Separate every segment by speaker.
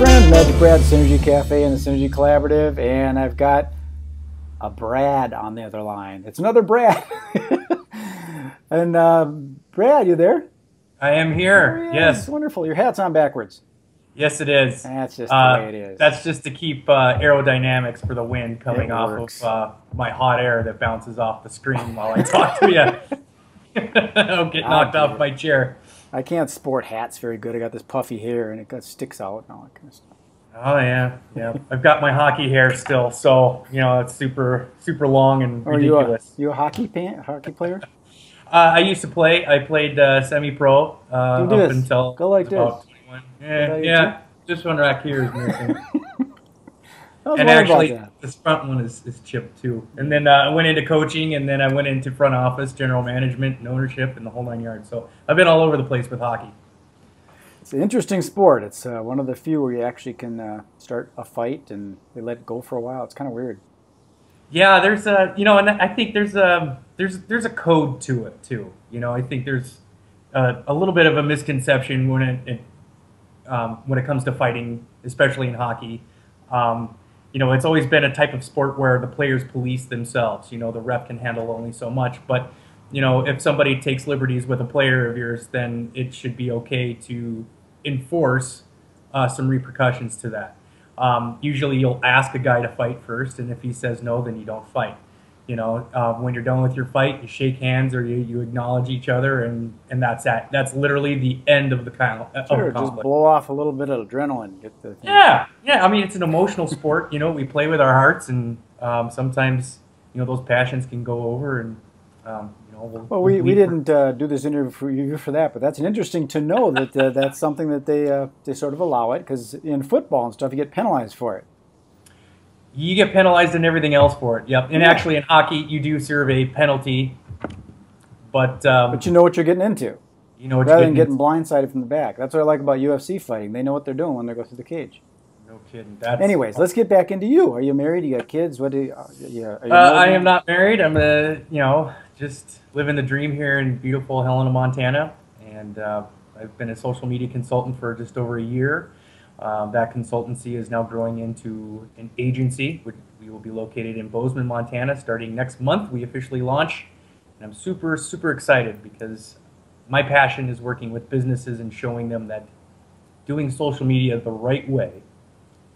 Speaker 1: friends, MagicBrad, Synergy Cafe, and the Synergy Collaborative, and I've got a Brad on the other line. It's another Brad. And Brad, you there?
Speaker 2: I am here. Yes.
Speaker 1: Wonderful. Your hat's on backwards.
Speaker 2: Yes, it is.
Speaker 1: That's just the way it is.
Speaker 2: That's just to keep aerodynamics for the wind coming off of my hot air that bounces off the screen while I talk to you. I'll get knocked off my chair.
Speaker 1: I can't sport hats very good. I got this puffy hair and it sticks out and all that kind of stuff.
Speaker 2: Oh yeah, yeah. I've got my hockey hair still, so you know it's super long and ridiculous.
Speaker 1: You a hockey player?
Speaker 2: I used to play. I played semi-pro up until
Speaker 1: go like
Speaker 2: about
Speaker 1: this.
Speaker 2: 21. Yeah. This one right here is missing.
Speaker 1: And actually,
Speaker 2: this front one is chipped too. And then I went into coaching, and then I went into front office, general management, and ownership, and the whole 9 yards. So I've been all over the place with hockey.
Speaker 1: It's an interesting sport. It's one of the few where you actually can start a fight and they let it go for a while. It's kind of weird.
Speaker 2: Yeah, there's and I think there's a code to it too. You know, I think there's a little bit of a misconception when it comes to fighting, especially in hockey. You know, it's always been a type of sport where the players police themselves. You know, the ref can handle only so much. But, you know, if somebody takes liberties with a player of yours, then it should be okay to enforce some repercussions to that. Usually you'll ask a guy to fight first, and if he says no, then you don't fight. You know, when you're done with your fight, you shake hands or you acknowledge each other, and that's that. That's literally the end of the conflict.
Speaker 1: Sure, just blow off a little bit of adrenaline. Get the thing.
Speaker 2: Yeah. I mean, it's an emotional sport. You know, we play with our hearts, and sometimes you know those passions can go over, and you know.
Speaker 1: Well, we didn't do this interview for that, but that's interesting to know that that's something that they sort of allow it, because in football and stuff you get penalized for it.
Speaker 2: You get penalized and everything else for it. Yep. And actually, in hockey, you do serve a penalty, but
Speaker 1: you know what you're getting into.
Speaker 2: You know what
Speaker 1: rather
Speaker 2: you're
Speaker 1: than getting blindsided from the back. That's what I like about UFC fighting. They know what they're doing when they go through the cage.
Speaker 2: No kidding.
Speaker 1: Anyways, let's get back into you. Are you married? You got kids? What do you?
Speaker 2: I am not married. I'm just living the dream here in beautiful Helena, Montana, and I've been a social media consultant for just over a year. That consultancy is now growing into an agency. We will be located in Bozeman, Montana, starting next month. We officially launch, and I'm super, super excited because my passion is working with businesses and showing them that doing social media the right way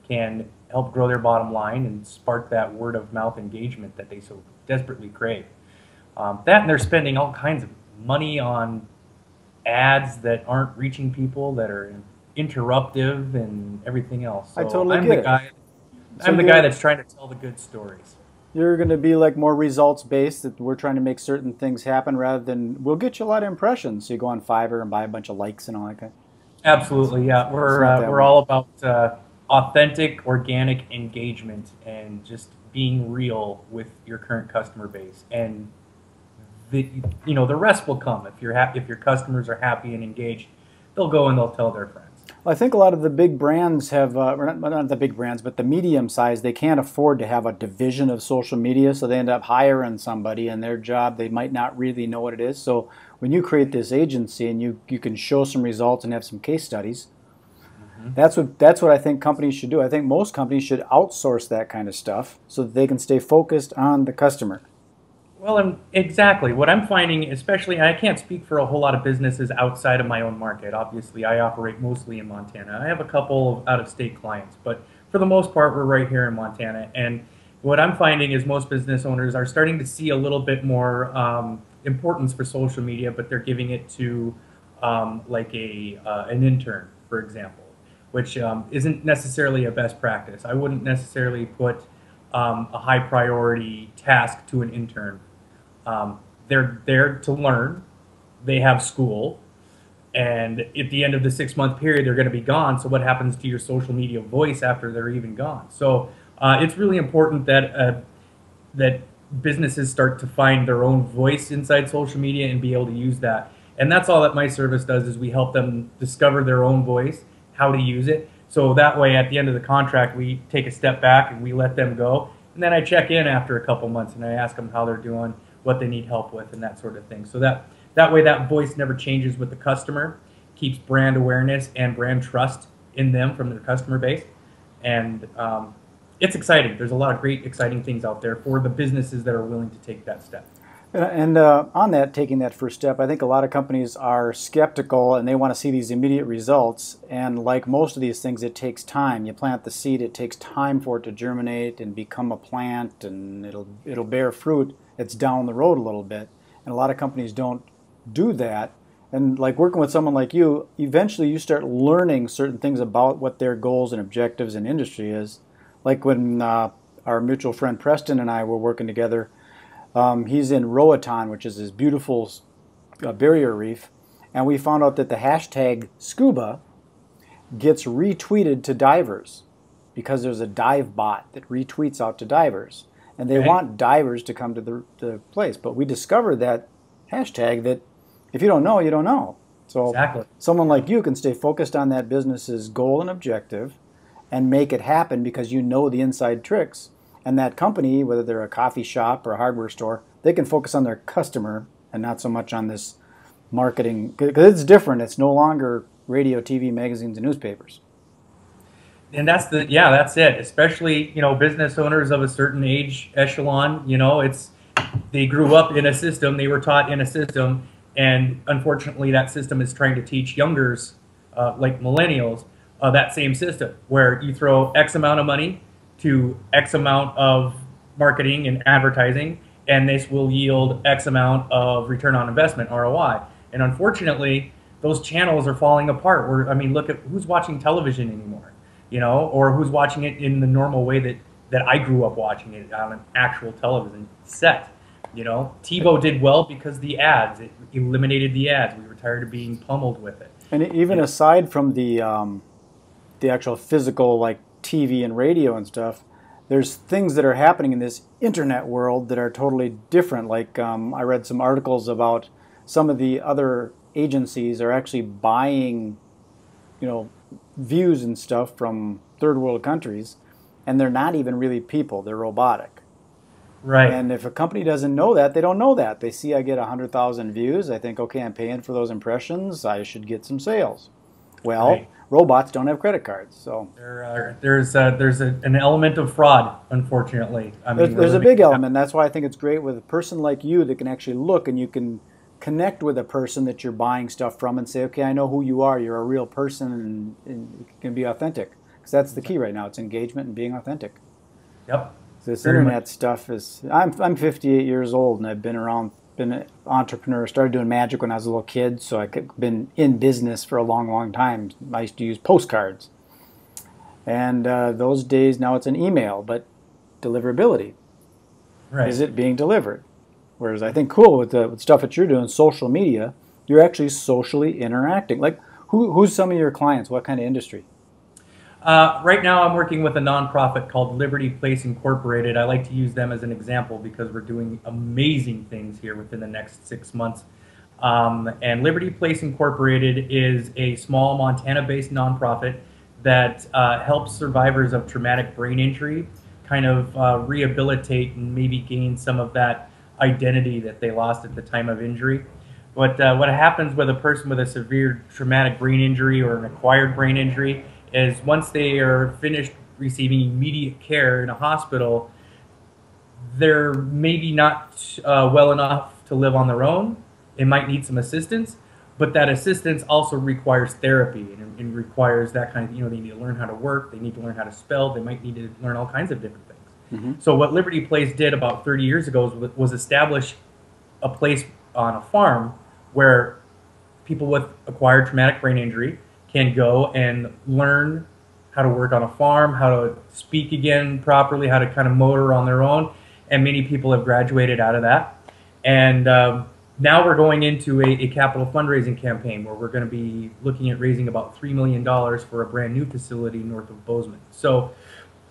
Speaker 2: can help grow their bottom line and spark that word-of-mouth engagement that they so desperately crave. That, and they're spending all kinds of money on ads that aren't reaching people, that are interruptive and everything else. So
Speaker 1: I totally get it.
Speaker 2: I'm the guy that's trying to tell the good stories.
Speaker 1: You're going to be like more results based, that we're trying to make certain things happen rather than we'll get you a lot of impressions. So you go on Fiverr and buy a bunch of likes and all that kind.
Speaker 2: Absolutely, yeah. We're all about authentic, organic engagement and just being real with your current customer base. And the rest will come. If your customers are happy and engaged, they'll go and they'll tell their friends.
Speaker 1: Well, I think a lot of the big brands have, not the big brands, but the medium size, they can't afford to have a division of social media, so they end up hiring somebody, and their job, they might not really know what it is. So when you create this agency and you can show some results and have some case studies, that's what I think companies should do. I think most companies should outsource that kind of stuff so that they can stay focused on the customer.
Speaker 2: Well, exactly. What I'm finding, especially, and I can't speak for a whole lot of businesses outside of my own market. Obviously, I operate mostly in Montana. I have a couple of out-of-state clients, but for the most part, we're right here in Montana. And what I'm finding is most business owners are starting to see a little bit more importance for social media, but they're giving it to like an intern, for example, which isn't necessarily a best practice. I wouldn't necessarily put a high priority task to an intern. They're there to learn. They have school, and at the end of the 6-month period, they're going to be gone. So what happens to your social media voice after they're even gone? So it's really important that that businesses start to find their own voice inside social media and be able to use that. And that's all that my service does, is we help them discover their own voice, how to use it. So that way, at the end of the contract, we take a step back and we let them go. And then I check in after a couple months and I ask them how they're doing, what they need help with, and that sort of thing. So that way, that voice never changes with the customer, keeps brand awareness and brand trust in them from their customer base. And it's exciting. There's a lot of great, exciting things out there for the businesses that are willing to take that step.
Speaker 1: And on that, taking that first step, I think a lot of companies are skeptical and they want to see these immediate results. And like most of these things, it takes time. You plant the seed, it takes time for it to germinate and become a plant, and it'll bear fruit. It's down the road a little bit. And a lot of companies don't do that. And like working with someone like you, eventually you start learning certain things about what their goals and objectives in industry is. Like when our mutual friend Preston and I were working together, he's in Roatan, which is this beautiful barrier reef, and we found out that the hashtag scuba gets retweeted to divers because there's a dive bot that retweets out to divers, and they want divers to come to the place. But we discovered that hashtag that if you don't know, you don't know. So someone like you can stay focused on that business's goal and objective and make it happen because you know the inside tricks. And that company, whether they're a coffee shop or a hardware store, they can focus on their customer and not so much on this marketing. Because it's different. It's no longer radio, TV, magazines, and newspapers.
Speaker 2: And that's it. Especially, business owners of a certain age echelon, they grew up in a system, they were taught in a system, and unfortunately that system is trying to teach youngers, like millennials, that same system where you throw X amount of money to X amount of marketing and advertising, and this will yield X amount of return on investment, ROI. And unfortunately, those channels are falling apart. Look at who's watching television anymore, or who's watching it in the normal way that I grew up watching it on an actual television set. TiVo did well because the ads, it eliminated the ads. We were tired of being pummeled with it.
Speaker 1: And even aside from the actual physical, like TV and radio and stuff, there's things that are happening in this internet world that are totally different. Like I read some articles about some of the other agencies are actually buying, views and stuff from third world countries, and they're not even really people, they're robotic.
Speaker 2: Right.
Speaker 1: And if a company doesn't know that, they don't know that. They see I get 100,000 views, I think, okay, I'm paying for those impressions, I should get some sales. Well, robots don't have credit cards, so
Speaker 2: there's an element of fraud, unfortunately.
Speaker 1: There's a big element. That's why I think it's great with a person like you that can actually look and you can connect with a person that you're buying stuff from and say, okay, I know who you are. You're a real person, and you can be authentic. Because that's the key right now. It's engagement and being authentic.
Speaker 2: Yep.
Speaker 1: So this internet stuff is. I'm 58 years old, and I've been an entrepreneur. Started doing magic when I was a little kid, so I've been in business for a long, long time. I used to use postcards, and those days now it's an email, but deliverability.
Speaker 2: Right.
Speaker 1: Is it being delivered? Whereas I think cool with stuff that you're doing, social media, you're actually socially interacting. Like who's some of your clients? What kind of industry?
Speaker 2: Right now I'm working with a nonprofit called Liberty Place Incorporated. I like to use them as an example because we're doing amazing things here within the next 6 months. And Liberty Place Incorporated is a small Montana-based nonprofit that helps survivors of traumatic brain injury kind of rehabilitate and maybe gain some of that identity that they lost at the time of injury. What happens with a person with a severe traumatic brain injury or an acquired brain injury is once they are finished receiving immediate care in a hospital, they're maybe not well enough to live on their own. They might need some assistance, but that assistance also requires therapy and requires that kind of, they need to learn how to work, they need to learn how to spell, they might need to learn all kinds of different things. Mm-hmm. So what Liberty Place did about 30 years ago was establish a place on a farm where people with acquired traumatic brain injury can go and learn how to work on a farm, how to speak again properly, how to kind of motor on their own. And many people have graduated out of that. And now we're going into a capital fundraising campaign where we're going to be looking at raising about $3 million for a brand new facility north of Bozeman. So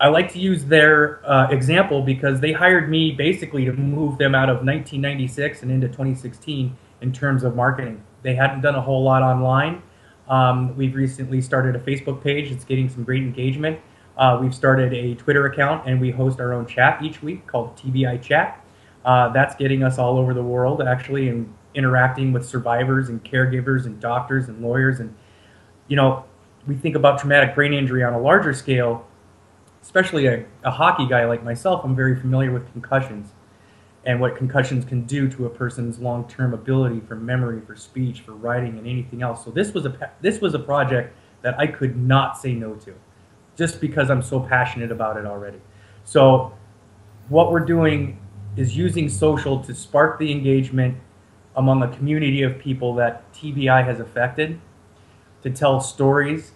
Speaker 2: I like to use their example because they hired me basically to move them out of 1996 and into 2016 in terms of marketing. They hadn't done a whole lot online. We've recently started a Facebook page. It's getting some great engagement. We've started a Twitter account, and we host our own chat each week called TBI Chat. That's getting us all over the world, actually, and interacting with survivors and caregivers and doctors and lawyers. And, we think about traumatic brain injury on a larger scale, especially a hockey guy like myself, I'm very familiar with concussions and what concussions can do to a person's long-term ability for memory, for speech, for writing, and anything else. So this was a project that I could not say no to, just because I'm so passionate about it already. So what we're doing is using social to spark the engagement among a community of people that TBI has affected, to tell stories,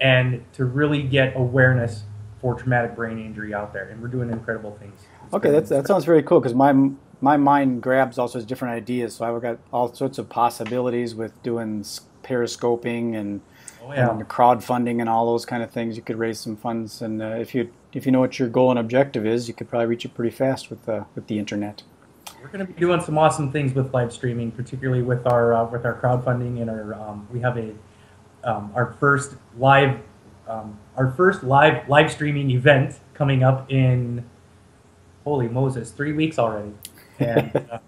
Speaker 2: and to really get awareness for traumatic brain injury out there. And we're doing incredible things.
Speaker 1: Okay, that sounds very cool, because my mind grabs all sorts of different ideas. So I've got all sorts of possibilities with doing periscoping and crowdfunding and all those kind of things. You could raise some funds, and if you know what your goal and objective is, you could probably reach it pretty fast with the internet.
Speaker 2: We're going to be doing some awesome things with live streaming, particularly with our crowdfunding, and we have our first live streaming event coming up in, holy Moses, 3 weeks already. And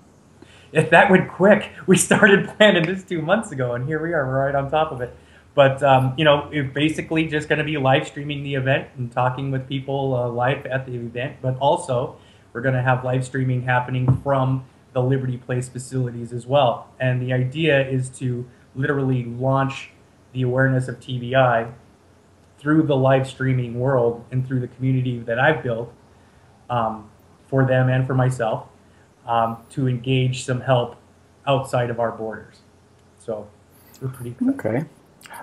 Speaker 2: if that went quick, we started planning this 2 months ago, and here we are, we're right on top of it. But it's basically just going to be live streaming the event and talking with people live at the event. But also, we're going to have live streaming happening from the Liberty Place facilities as well. And the idea is to literally launch the awareness of TBI through the live streaming world and through the community that I've built for them and for myself, to engage some help outside of our borders. So we're pretty excited.
Speaker 1: Okay.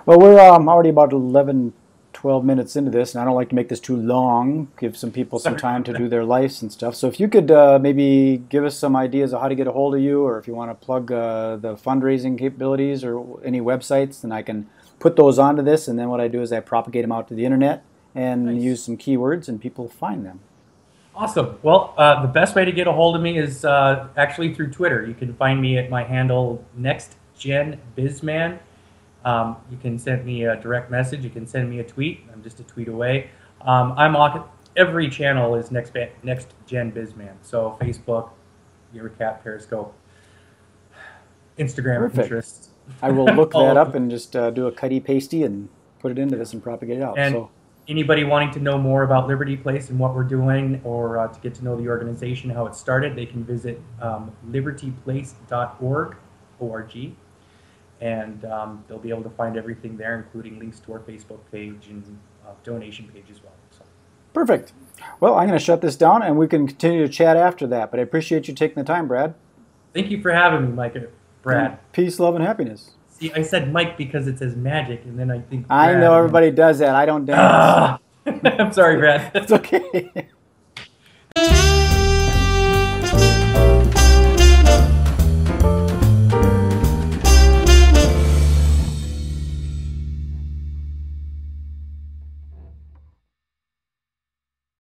Speaker 1: Well, we're already about 11, 12 minutes into this, and I don't like to make this too long, give some people some time to do their lives and stuff. So if you could maybe give us some ideas of how to get a hold of you, or if you want to plug the fundraising capabilities or any websites, then I can put those onto this, and then what I do is I propagate them out to the internet and use some keywords, and people find them.
Speaker 2: Awesome. Well, the best way to get a hold of me is actually through Twitter. You can find me at my handle, NextGenBizman. You can send me a direct message. You can send me a tweet. I'm just a tweet away. Every channel is NextGenBizman. So Facebook, Eurocap, Periscope, Instagram,
Speaker 1: Perfect.
Speaker 2: Pinterest.
Speaker 1: I will look that up and just do a cutty pasty and put it into this and propagate it out.
Speaker 2: And anybody wanting to know more about Liberty Place and what we're doing, or to get to know the organization, how it started, they can visit libertyplace.org, O-R-G, and they'll be able to find everything there, including links to our Facebook page and donation page as well. So.
Speaker 1: Perfect. Well, I'm going to shut this down, and we can continue to chat after that, but I appreciate you taking the time, Brad.
Speaker 2: Thank you for having me, Mike and Brad.
Speaker 1: Peace, love, and happiness.
Speaker 2: See, I said Mike because it says magic, and then I think
Speaker 1: Brad. I know everybody does that. I don't dance.
Speaker 2: I'm sorry, Brad.
Speaker 1: It's okay.